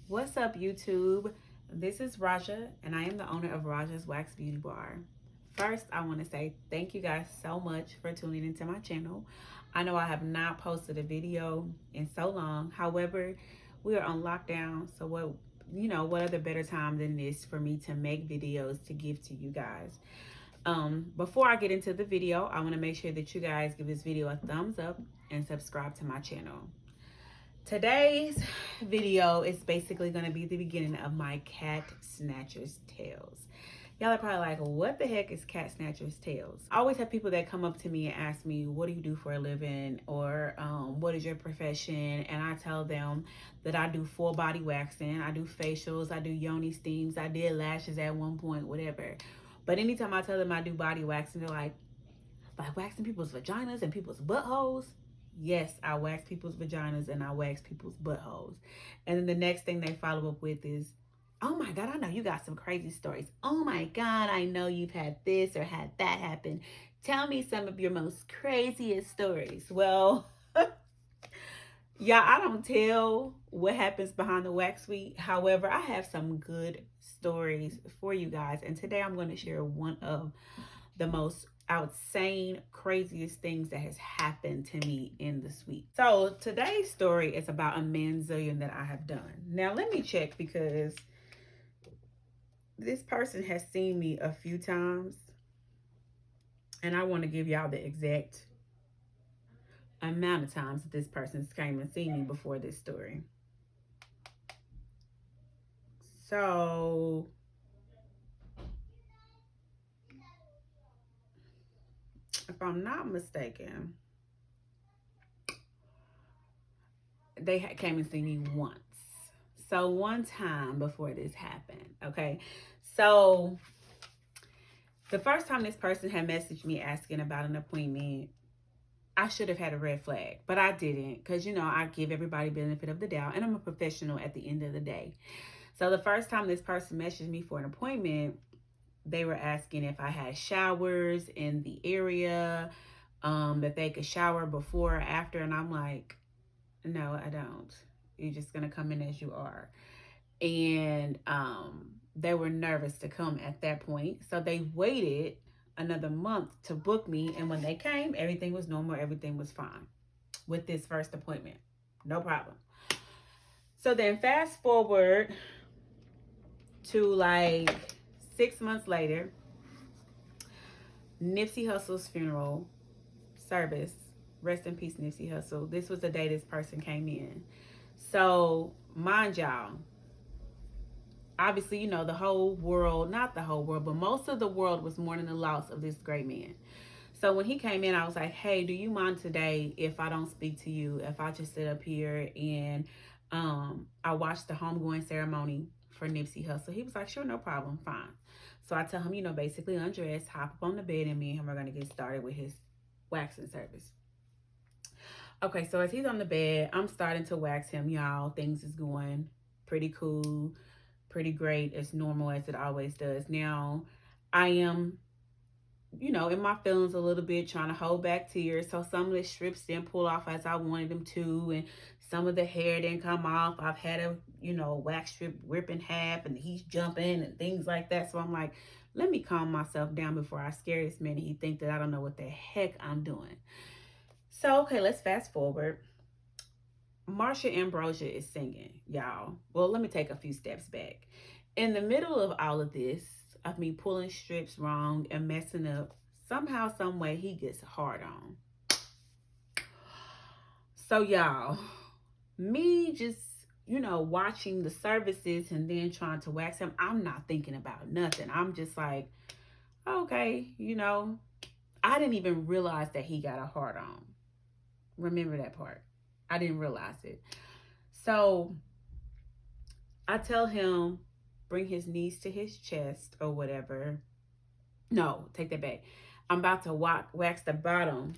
What's up, YouTube? This is Raja, and I am the owner of Raja's Wax Beauty Bar. First, I want to say thank you guys so much for tuning into my channel. I know I have not posted a video in so long. However, we are on lockdown, so what other better time than this for me to make videos to give to you guys. Before I get into the video, I want to make sure that you guys give this video a thumbs up and subscribe to my channel. Today's video is basically going to be the beginning of my cat snatcher's tales. Y'all are probably like, what the heck is cat snatcher's tales? I always have people that come up to me and ask me, what do you do for a living? Or what is your profession? And I tell them that I do full body waxing. I do facials. I do yoni steams. I did lashes at one point, whatever. But anytime I tell them I do body waxing, they're like waxing people's vaginas and people's buttholes. Yes, I wax people's vaginas and I wax people's buttholes. And then the next thing they follow up with is, oh my God, I know you got some crazy stories. Oh my God, I know you've had this or had that happen. Tell me some of your most craziest stories. Well, yeah, I don't tell what happens behind the wax suite. However, I have some good stories for you guys. And today I'm going to share one of the most outsane, craziest things that has happened to me in the suite. So today's story is about a manzillion that I have done. Now let me check because this person has seen me a few times and I want to give y'all the exact amount of times that this person's came and seen me before this story. So if I'm not mistaken, they came and seen me once. So one time before this happened, okay? So the first time this person had messaged me asking about an appointment, I should have had a red flag, but I didn't because, I give everybody benefit of the doubt and I'm a professional at the end of the day. So the first time this person messaged me for an appointment, they were asking if I had showers in the area, that they could shower before or after. And I'm like, no, I don't. You're just going to come in as you are. And they were nervous to come at that point. So they waited another month to book me. And when they came, everything was normal. Everything was fine with this first appointment. No problem. So then fast forward to like 6 months later, Nipsey Hussle's funeral service. Rest in peace, Nipsey Hussle. This was the day this person came in. So mind y'all, obviously, the whole world, not the whole world, but most of the world was mourning the loss of this great man. So when he came in, I was like, hey, do you mind today if I don't speak to you, if I just sit up here and I watch the homegoing ceremony for Nipsey Hussle? He was like, sure, no problem, fine. So I tell him, basically undress, hop up on the bed, and me and him are going to get started with his waxing service. Okay, so as he's on the bed, I'm starting to wax him, y'all. Things is going pretty cool, pretty great, as normal as it always does. Now, I am, in my feelings a little bit, trying to hold back tears. So some of the strips didn't pull off as I wanted them to, and some of the hair didn't come off. I've had a, wax strip rip in half, and he's jumping and things like that. So I'm like, let me calm myself down before I scare this man and he think that I don't know what the heck I'm doing. So, okay, let's fast forward. Marsha Ambrosia is singing, y'all. Well, let me take a few steps back. In the middle of all of this, of me pulling strips wrong and messing up, somehow, some way, he gets hard on. So, y'all, me just, watching the services and then trying to wax him, I'm not thinking about nothing. I'm just like, okay, I didn't even realize that he got a hard on. Remember that part. I didn't realize it. So I tell him, bring his knees to his chest or whatever. No, take that back. I'm about to wax the bottom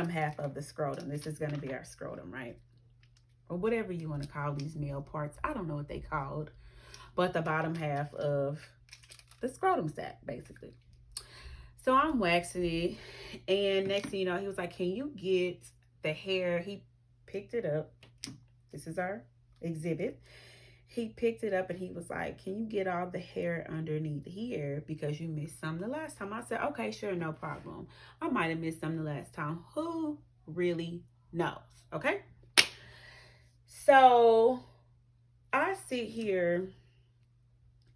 half of the scrotum. This is going to be our scrotum, right? Or whatever you want to call these male parts. I don't know what they called. But the bottom half of the scrotum sac, basically. So I'm waxing it. And next thing you know, he was like, can you get the hair? He picked it up. This is our exhibit. he picked it up and he was like, can you get all the hair underneath here because you missed some the last time? I said, okay, sure, no problem. I might have missed some the last time. Who really knows? Okay. So I sit here,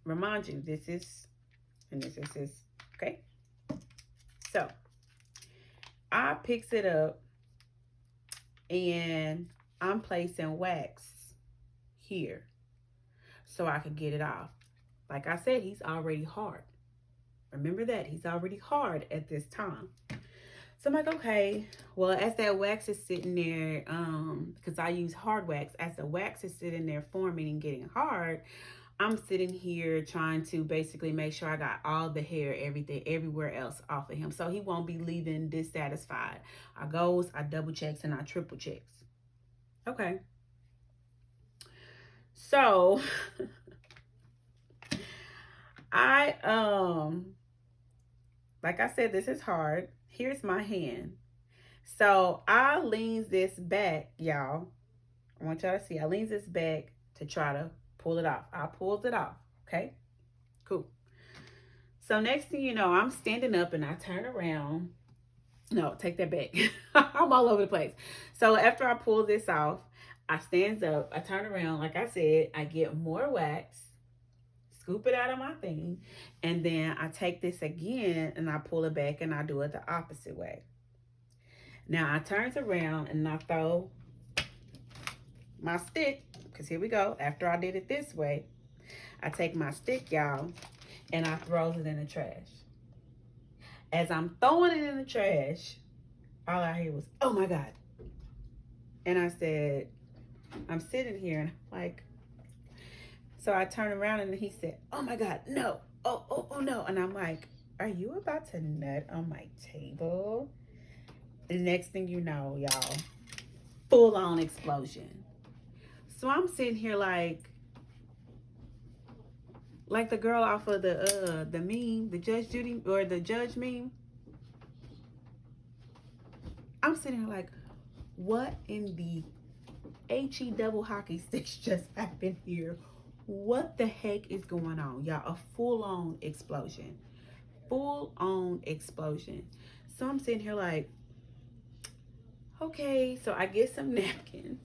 remind you, this is, and this is, okay. So I picks it up and I'm placing wax here so I could get it off. Like I said, he's already hard. Remember that, he's already hard at this time. So I'm like, okay, well, as that wax is sitting there, because I use hard wax, as the wax is sitting there forming and getting hard, I'm sitting here trying to basically make sure I got all the hair, everything, everywhere else off of him, so he won't be leaving dissatisfied. I goes, I double checks, and I triple checks. Okay. So like I said, this is hard. Here's my hand. So I leans this back, y'all. I want y'all to see. I leans this back to try to pull it off. I pulled it off. Okay, cool. So next thing you know, I'm standing up and I turn around. No, take that back. I'm all over the place. So after I pull this off, I stands up, I turn around. Like I said, I get more wax, scoop it out of my thing, and then I take this again and I pull it back and I do it the opposite way. Now I turns around and I throw my stick, because here we go. After I did it this way, I take my stick, y'all, and I throws it in the trash. As I'm throwing it in the trash, all I hear was, oh my God. And I said, I'm sitting here and I'm like, so I turn around and he said, oh my God, no. Oh no. And I'm like, are you about to nut on my table? The next thing you know, y'all, full on explosion. So I'm sitting here like the girl off of the meme, the Judge Judy, or the Judge meme. I'm sitting here like, what in the HE double hockey sticks just happened here? What the heck is going on, y'all? A full-on explosion. Full-on explosion. So I'm sitting here like, okay, so I get some napkins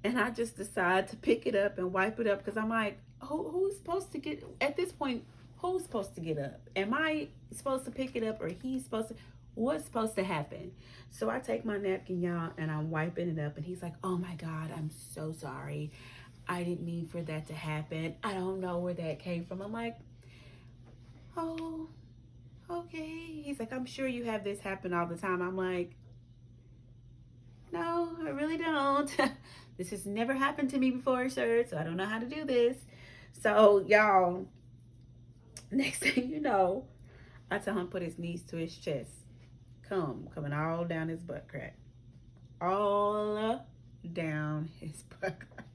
and I just decide to pick it up and wipe it up, because I'm like, who's supposed to get, at this point, who's supposed to get up? Am I supposed to pick it up, or he's supposed to? What's supposed to happen? So I take my napkin, y'all, and I'm wiping it up, and he's like, oh my God, I'm so sorry. I didn't mean for that to happen. I don't know where that came from. I'm like, oh, okay. He's like, I'm sure you have this happen all the time. I'm like, no, I really don't. This has never happened to me before, sir, so I don't know how to do this. So, y'all, next thing you know, I tell him put his knees to his chest. Coming all down his butt crack. All down his butt crack.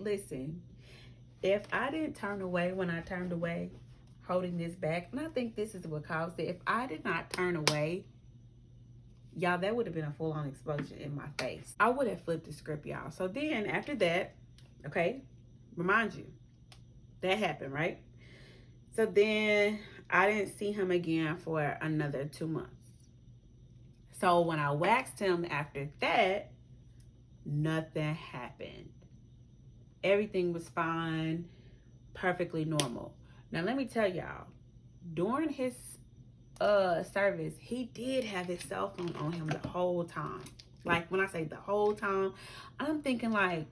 Listen, if I didn't turn away when I turned away, holding this back, and I think this is what caused it. If I did not turn away, y'all, that would have been a full-on explosion in my face. I would have flipped the script, y'all. So then after that, okay, remind you, that happened, right? So then I didn't see him again for another 2 months. So when I waxed him after that, nothing happened. Everything was fine, perfectly normal. Now let me tell y'all, during his service, he did have his cell phone on him the whole time. Like, when I say the whole time, I'm thinking like,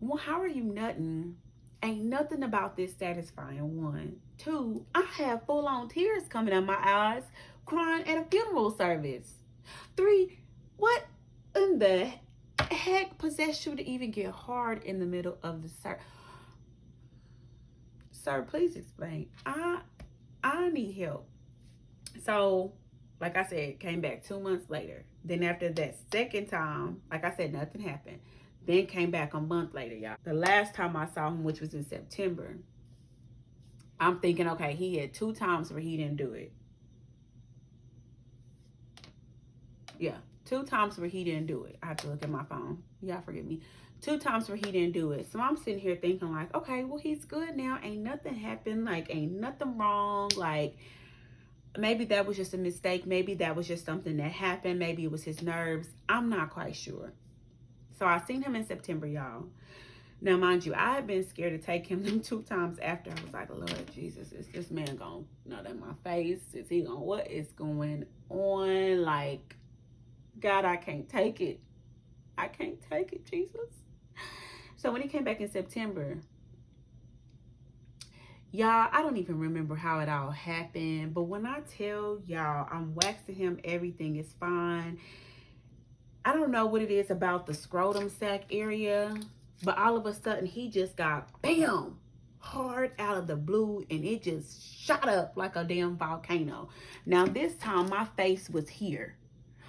well, how are you nutting? Ain't nothing about this satisfying. 1, 2, I have full-on tears coming out my eyes, crying at a funeral service. 3, what in the heck possessed you to even get hard in the middle of the service? Sir, please explain. I need help. So, like I said, came back 2 months later. Then after that second time, like I said, nothing happened. Then came back a month later, y'all. The last time I saw him, which was in September, I'm thinking, okay, he had 2 times where he didn't do it. Yeah, 2 times where he didn't do it. I have to look at my phone. Y'all forgive me. 2 times where he didn't do it. So I'm sitting here thinking like, okay, well, he's good now. Ain't nothing happened. Like, ain't nothing wrong. Like, maybe that was just a mistake. Maybe that was just something that happened. Maybe it was his nerves. I'm not quite sure. So I seen him in September, y'all. Now, mind you, I had been scared to take him them 2 times after. I was like, Lord Jesus, is this man gonna nut in my face? Is he gonna, what is going on? Like, God, I can't take it. I can't take it, Jesus. So when he came back in September, y'all, I don't even remember how it all happened. But when I tell y'all, I'm waxing him, everything is fine. I don't know what it is about the scrotum sac area, but all of a sudden he just got bam hard out of the blue, and it just shot up like a damn volcano. Now this time my face was here.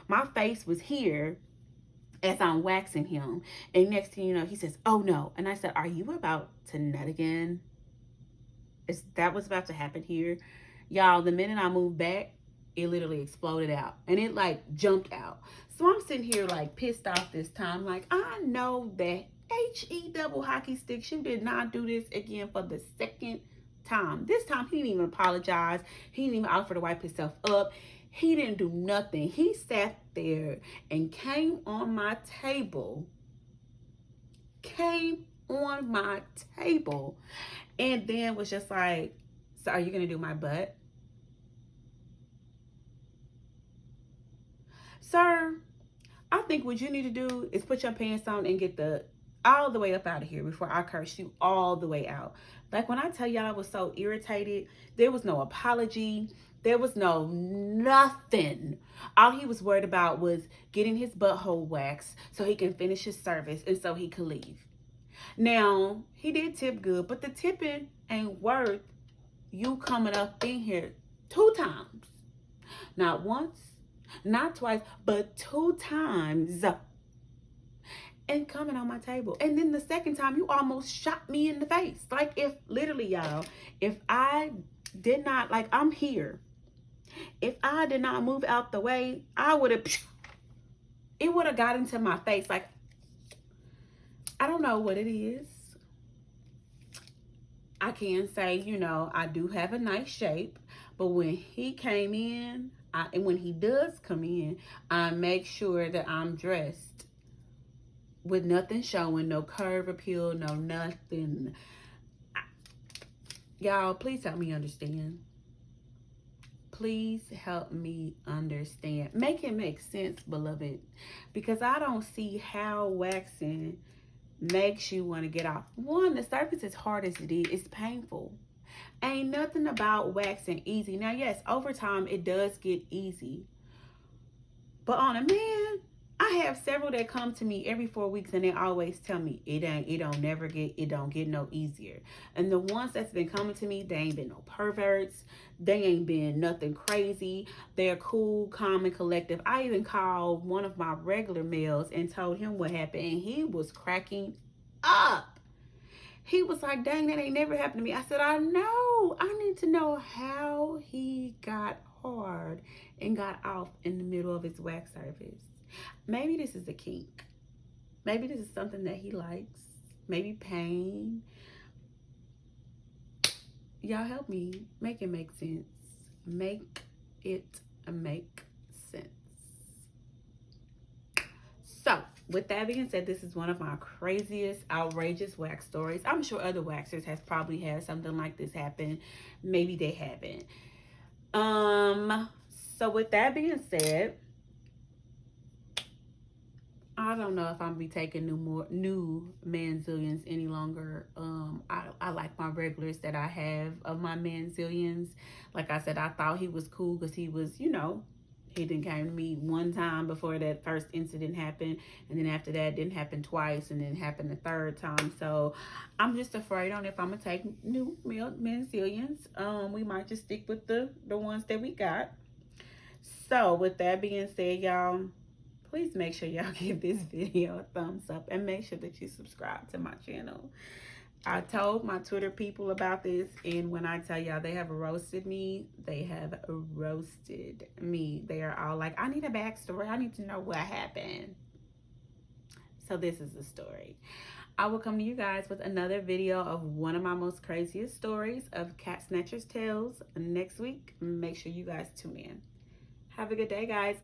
My face was here as I'm waxing him. And next thing you know, he says, oh no. And I said, are you about to nut again? Is that what's about to happen here? Y'all, the minute I moved back, it literally exploded out. And it like jumped out. So I'm sitting here like pissed off this time. Like, I know that HE double hockey sticks, you did not do this again for the second time. This time he didn't even apologize. He didn't even offer to wipe himself up. He didn't do nothing. He sat there and came on my table. And then was just like, so are you going to do my butt? Sir, I think what you need to do is put your pants on and get all the way up out of here before I curse you all the way out. Like when I tell y'all I was so irritated, there was no apology. There was no nothing. All he was worried about was getting his butthole waxed so he can finish his service and so he could leave. Now, he did tip good, but the tipping ain't worth you coming up in here 2 times. Not once, not twice, but 2 times. And coming on my table. And then the second time, you almost shot me in the face. Like, if literally, y'all, if I did not, like, I'm here. If I did not move out the way, I would have, it would have got into my face. Like, I don't know what it is. I can say, you know, I do have a nice shape. But when he came in, and when he does come in, I make sure that I'm dressed with nothing showing, no curve appeal, no nothing. Y'all, please help me understand. Please help me understand. Make it make sense, beloved. Because I don't see how waxing makes you want to get off. One, the surface, as hard as it is, it's painful. Ain't nothing about waxing easy. Now, yes, over time, it does get easy. But on a man, I have several that come to me every 4 weeks and they always tell me it don't get no easier. And the ones that's been coming to me, they ain't been no perverts. They ain't been nothing crazy. They're cool, calm, and collective. I even called one of my regular males and told him what happened, and he was cracking up. He was like, dang, that ain't never happened to me. I said, I know. I need to know how he got hard and got off in the middle of his wax service. Maybe this is a kink. Maybe this is something that he likes. Maybe pain. Y'all help me. Make it make sense. Make it make sense. So, with that being said, this is one of my craziest, outrageous wax stories. I'm sure other waxers have probably had something like this happen. Maybe they haven't. So with that being said, I don't know if I'm gonna be taking new Manzillions any longer. I like my regulars that I have of my Manzillions. Like I said, I thought he was cool because he was, you know, he didn't come to me one time before that first incident happened, and then after that, it didn't happen twice, and then it happened the third time. So I'm just afraid on if I'm gonna take new Manzillions. We might just stick with the ones that we got. So with that being said, y'all, please make sure y'all give this video a thumbs up and make sure that you subscribe to my channel. I told my Twitter people about this, and when I tell y'all they have roasted me, they have roasted me. They are all like, I need a backstory. I need to know what happened. So this is the story. I will come to you guys with another video of one of my most craziest stories of Cat Snatchers Tales next week. Make sure you guys tune in. Have a good day, guys.